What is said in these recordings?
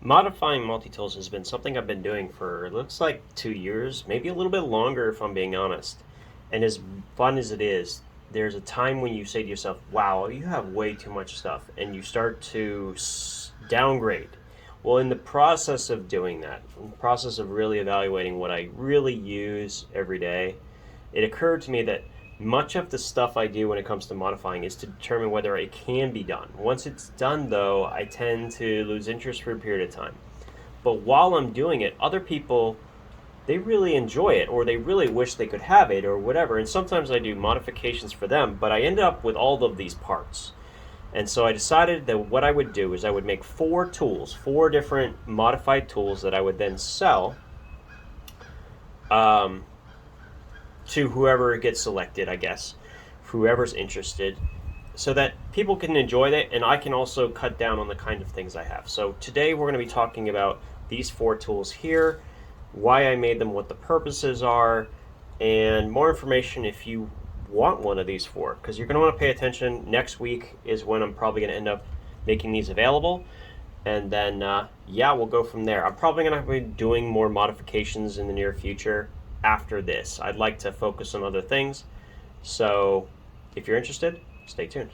Modifying multi-tools has been something I've been doing for, it looks like 2 years, maybe a little bit longer if I'm being honest. And as fun as it is, there's a time when you say to yourself, wow, you have way too much stuff, and you start to downgrade. Well, in the process of doing that, in the process of really evaluating what I really use every day, it occurred to me that much of the stuff I do when it comes to modifying is to determine whether it can be done. Once it's done, though, I tend to lose interest for a period of time. But while I'm doing it, other people, they really enjoy it, or they really wish they could have it, or whatever. And sometimes I do modifications for them, but I end up with all of these parts. And so I decided that what I would do is I would make 4 tools, 4 different modified tools that I would then sell to whoever gets selected, I guess, whoever's interested, so that people can enjoy it and I can also cut down on the kind of things I have. So today we're going to be talking about these 4 tools here, why I made them, what the purposes are, and more information if you want one of these 4, because you're going to want to pay attention. Next week is when I'm probably going to end up making these available, and then yeah, we'll go from there. I'm probably going to be doing more modifications in the near future after this. I'd like to focus on other things, so if you're interested, stay tuned.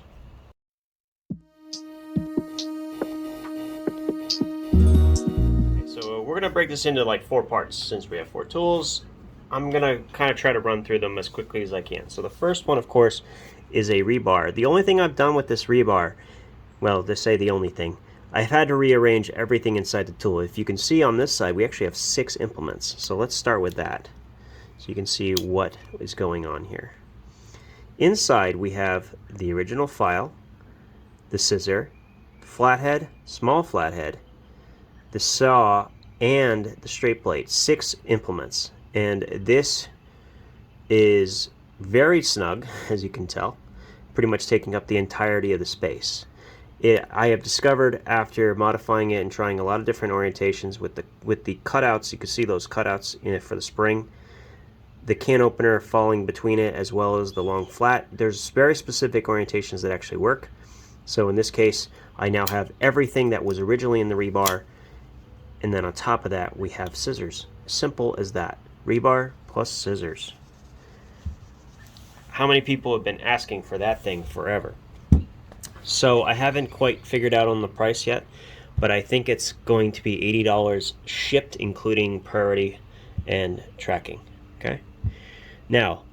So we're going to break this into like 4 parts since we have 4 tools. I'm going to kind of try to run through them as quickly as I can. So the first one, of course, is a rebar. The only thing I've done with this rebar, well, to say the only thing, I've had to rearrange everything inside the tool. If you can see on this side, we actually have 6 implements. So let's start with that, so you can see what is going on here. Inside we have the original file, the scissor, flathead, small flathead, the saw, and the straight blade. 6 implements, and this is very snug, as you can tell, pretty much taking up the entirety of the space. I have discovered after modifying it and trying a lot of different orientations with the cutouts, you can see those cutouts in it for the spring, the can opener falling between it, as well as the long flat. There's very specific orientations that actually work. So in this case, I now have everything that was originally in the rebar, and then on top of that we have scissors. Simple as that. Rebar plus scissors. How many people have been asking for that thing forever? So I haven't quite figured out on the price yet, but I think it's going to be $80 shipped, including priority and tracking. Okay. Now,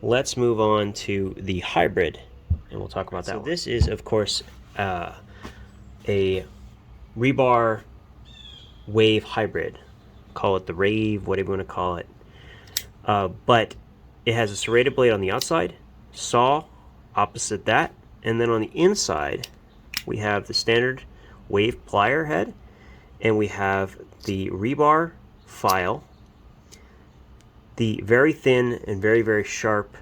let's move on to the hybrid, and we'll talk about that. So this is, of course, a rebar wave hybrid. Call it the rave, whatever you want to call it. But it has a serrated blade on the outside, saw opposite that, and then on the inside, we have the standard wave plier head, and we have the rebar file, the very thin and very, very sharp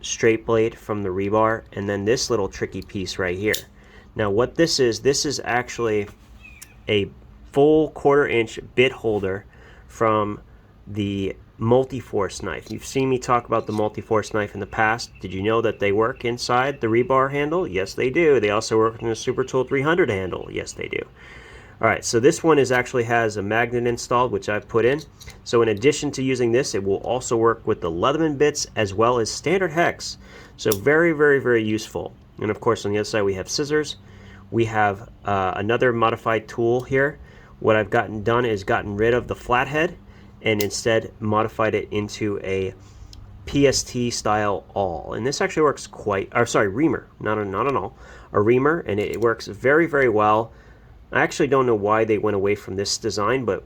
straight blade from the rebar, and then this little tricky piece right here. Now what this is actually a full 1/4 inch bit holder from the multi-force knife. You've seen me talk about the multi-force knife in the past. Did you know that they work inside the rebar handle? Yes, they do. They also work in the Super Tool 300 handle. Yes, they do. Alright, so this one actually has a magnet installed, which I've put in. So in addition to using this, it will also work with the leatherman bits as well as standard hex. So very, very, very useful. And of course on the other side we have scissors. We have another modified tool here. What I've done is gotten rid of the flathead and instead modified it into a PST style awl. And this actually works reamer, not an awl, a reamer, and it works very, very well. I actually don't know why they went away from this design, but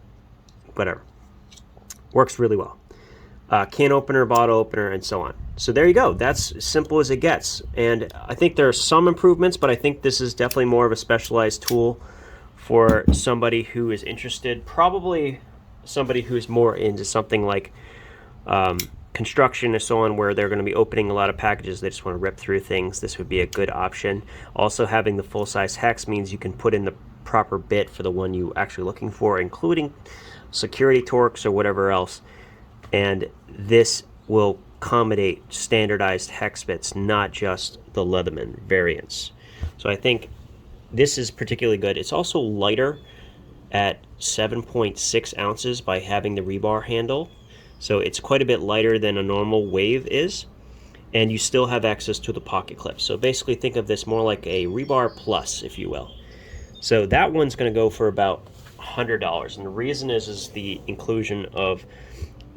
whatever. Works really well. Can opener, bottle opener, and so on. So there you go. That's as simple as it gets. And I think there are some improvements, but I think this is definitely more of a specialized tool for somebody who is interested, probably somebody who's more into something like construction and so on, where they're going to be opening a lot of packages. They just want to rip through things. This would be a good option. Also, having the full-size hex means you can put in the proper bit for the one you're actually looking for, including security torques or whatever else. And this will accommodate standardized hex bits, not just the leatherman variants. So I think this is particularly good. It's also lighter at 7.6 ounces by having the rebar handle. So it's quite a bit lighter than a normal wave is. And you still have access to the pocket clip. So basically think of this more like a Rebar Plus, if you will. So that one's going to go for about $100. And the reason is the inclusion of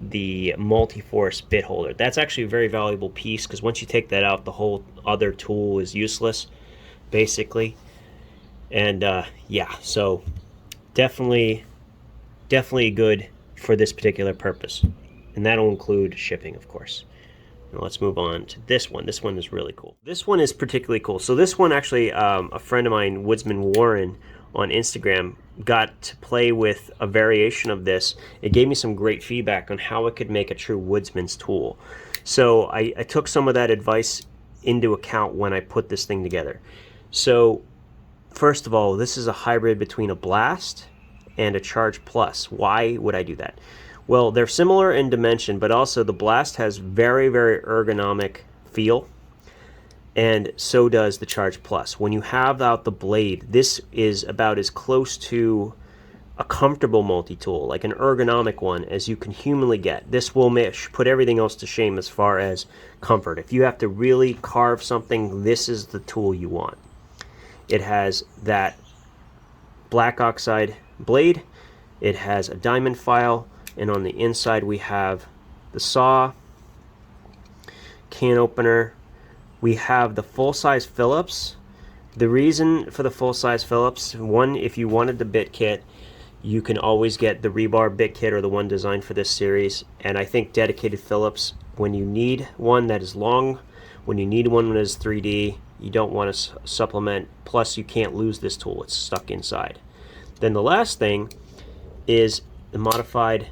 the multi-force bit holder. That's actually a very valuable piece, because once you take that out, the whole other tool is useless, basically. And yeah, so definitely good for this particular purpose. And that'll include shipping, of course. Now let's move on to this one. This one is really cool. This one is particularly cool. So this one actually, a friend of mine, Woodsman Warren, on Instagram, got to play with a variation of this. It gave me some great feedback on how it could make a true woodsman's tool. So I took some of that advice into account when I put this thing together. So first of all, this is a hybrid between a Blast and a Charge Plus. Why would I do that? Well, they're similar in dimension, but also the Blast has very, very ergonomic feel, and so does the Charge Plus. When you have out the blade, this is about as close to a comfortable multi-tool, like an ergonomic one, as you can humanly get. This will put everything else to shame as far as comfort. If you have to really carve something, this is the tool you want. It has that black oxide blade, it has a diamond file, and on the inside we have the saw, can opener. We have the full-size Phillips. The reason for the full-size Phillips, one, if you wanted the bit kit, you can always get the Rebar bit kit or the one designed for this series. And I think dedicated Phillips, when you need one that is long, when you need one that is 3D, you don't want to supplement. Plus, you can't lose this tool. It's stuck inside. Then the last thing is the modified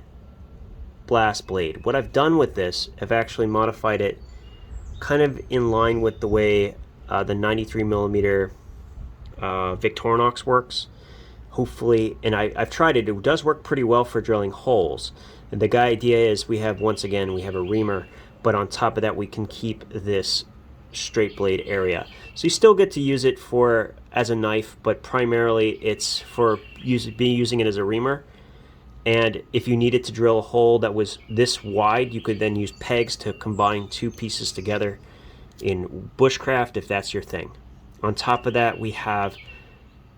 Blast blade. What I've done with this, I've actually modified it kind of in line with the way the 93mm Victorinox works. Hopefully, and I've tried it. It does work pretty well for drilling holes. And the idea is we have, once again, we have a reamer, but on top of that we can keep this straight blade area. So you still get to use it for as a knife, but primarily it's for using it as a reamer. And if you needed to drill a hole that was this wide, you could then use pegs to combine two pieces together in bushcraft, if that's your thing. On top of that, we have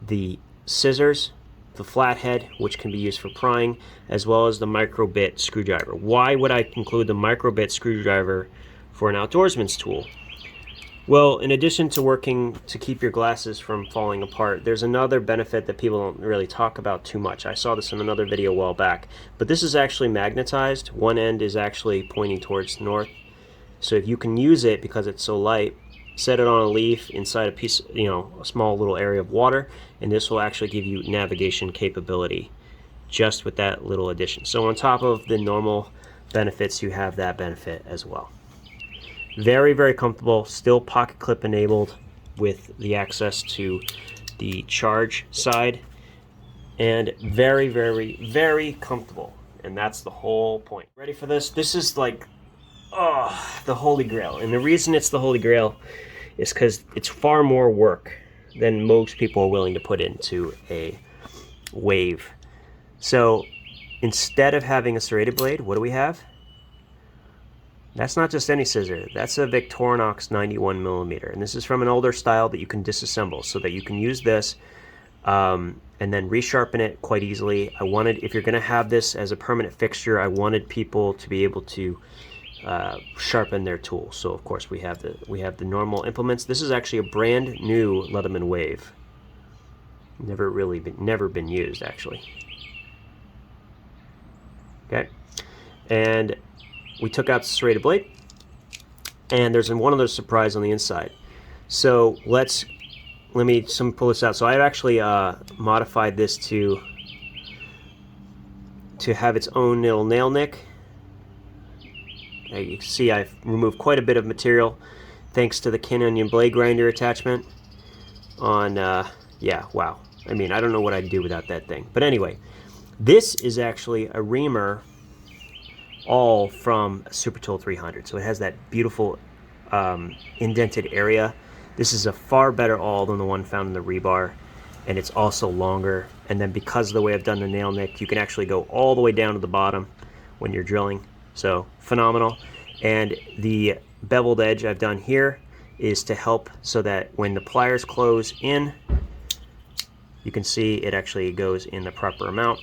the scissors, the flathead, which can be used for prying, as well as the micro bit screwdriver. Why would I include the micro bit screwdriver for an outdoorsman's tool? Well, in addition to working to keep your glasses from falling apart, there's another benefit that people don't really talk about too much. I saw this in another video a while back, but this is actually magnetized. One end is actually pointing towards north. So if you can use it, because it's so light, set it on a leaf inside a piece, a small little area of water, and this will actually give you navigation capability just with that little addition. So on top of the normal benefits, you have that benefit as well. Very, very comfortable, still pocket clip enabled with the access to the charge side, and very, very, very comfortable. And that's the whole point. Ready for this? This is like, the Holy Grail. And the reason it's the Holy Grail is because it's far more work than most people are willing to put into a wave. So instead of having a serrated blade, what do we have? That's not just any scissor. That's a Victorinox 91mm, and this is from an older style that you can disassemble, so that you can use this and then resharpen it quite easily. I wanted, if you're going to have this as a permanent fixture, I wanted people to be able to sharpen their tools. So of course we have the normal implements. This is actually a brand new leatherman wave. Never been used actually. Okay, and we took out the serrated blade, and there's one other surprise on the inside. So let me pull this out. So I've actually modified this to have its own little nail nick. You can see I've removed quite a bit of material thanks to the Kin Onion blade grinder attachment on, yeah, wow. I mean, I don't know what I'd do without that thing. But anyway, this is actually a reamer all from a Super Tool 300. So it has that beautiful indented area. This is a far better awl than the one found in the Rebar, and it's also longer And then because of the way I've done the nail nick, you can actually go all the way down to the bottom when you're drilling. So phenomenal. And the beveled edge I've done here is to help so that when the pliers close in, you can see it actually goes in the proper amount.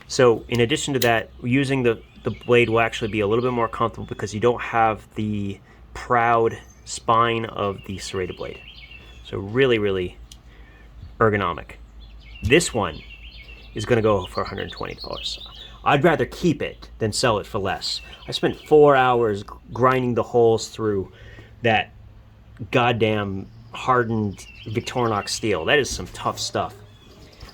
So in addition to that, using the blade will actually be a little bit more comfortable because you don't have the proud spine of the serrated blade. So really, really ergonomic. This one is going to go for $120. I'd rather keep it than sell it for less. I spent 4 hours grinding the holes through that goddamn hardened Victorinox steel. That is some tough stuff.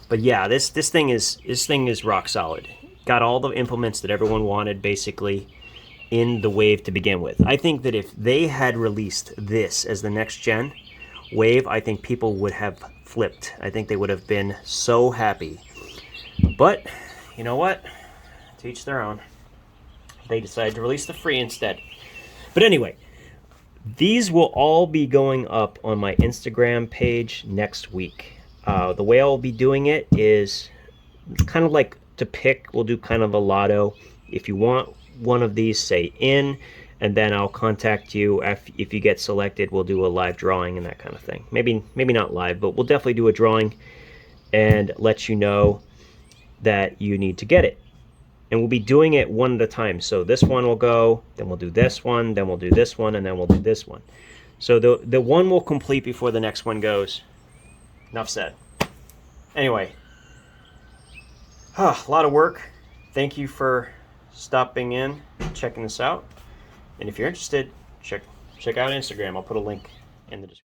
But yeah, this thing is rock solid. Got all the implements that everyone wanted basically in the Wave to begin with. I think that if they had released this as the next gen Wave, I think people would have flipped. I think they would have been so happy. But you know what? To each their own. They decided to release the free instead. But anyway, these will all be going up on my Instagram page next week. The way I'll be doing it is kind of like to pick. We'll do kind of a lotto. If you want one of these, say in, and then I'll contact you. If you get selected, we'll do a live drawing and that kind of thing. Maybe not live, but we'll definitely do a drawing and let you know that you need to get it. And we'll be doing it one at a time. So this one will go, then we'll do this one, then we'll do this one, and then we'll do this one. So the one will complete before the next one goes. Enough said. Anyway, a lot of work. Thank you for stopping in, checking this out. And if you're interested, check out Instagram. I'll put a link in the description.